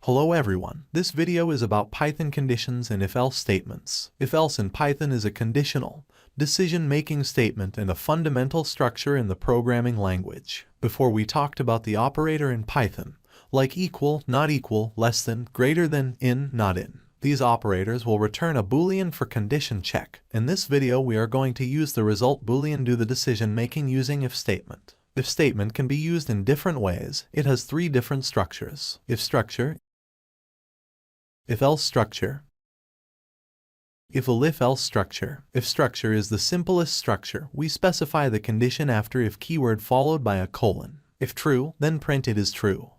Hello everyone, this video is about Python conditions and if-else statements. If-else in Python is a conditional, decision-making statement and a fundamental structure in the programming language. Before we talked about the operator in Python, like equal, not equal, less than, greater than, in, not in. These operators will return a boolean for condition check. In this video we are going to use the result boolean do the decision-making using if statement. If statement can be used in different ways. It has three different structures. If structure, if-else structure, if-else structure. If structure is the simplest structure. We specify the condition after if keyword followed by a colon. If true, then print it is true.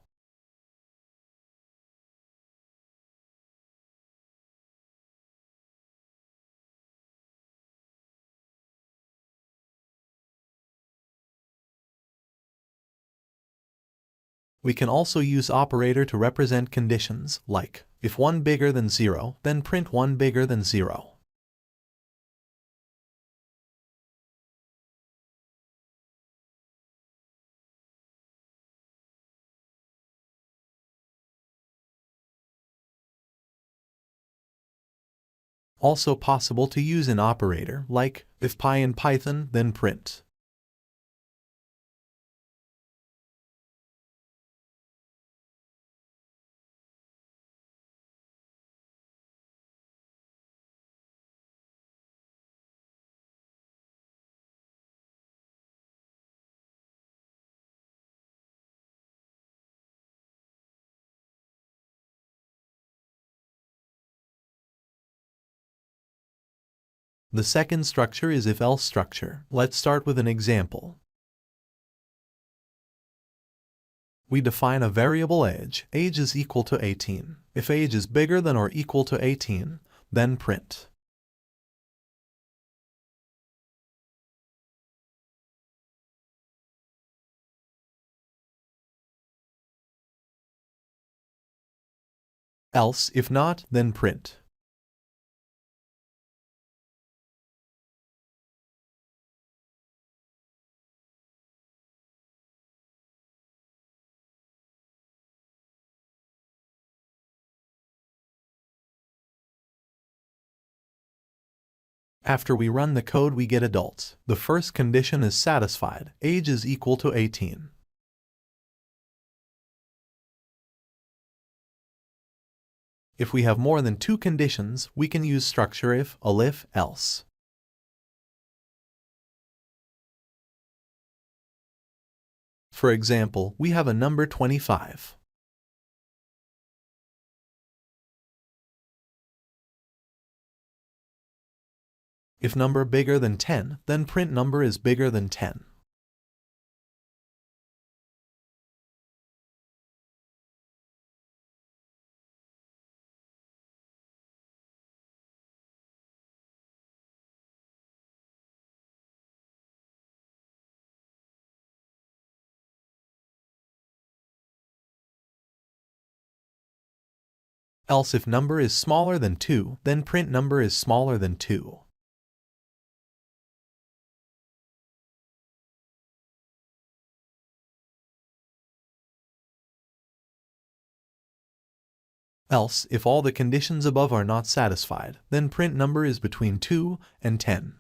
We can also use operator to represent conditions, like, if 1 bigger than 0, then print 1 bigger than 0. Also possible to use an operator, like, if pi in Python, then print. The second structure is if-else structure. Let's start with an example. We define a variable age. Age is equal to 18. If age is bigger than or equal to 18, then print. Else, if not, then print. After we run the code we get adults. The first condition is satisfied. Age is equal to 18. If we have more than two conditions, we can use structure if, else. For example, we have a number 25. If number bigger than 10, then print number is bigger than 10. Else if number is smaller than 2, then print number is smaller than 2. Else, if all the conditions above are not satisfied, then print number is between 2 and 10.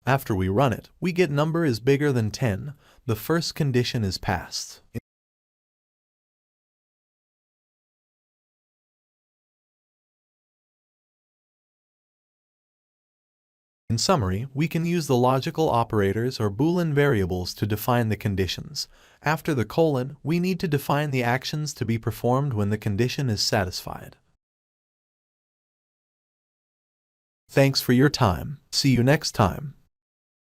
After we run it, we get number is bigger than 10. The first condition is passed. In summary, we can use the logical operators or Boolean variables to define the conditions. After the colon, we need to define the actions to be performed when the condition is satisfied. Thanks for your time. See you next time.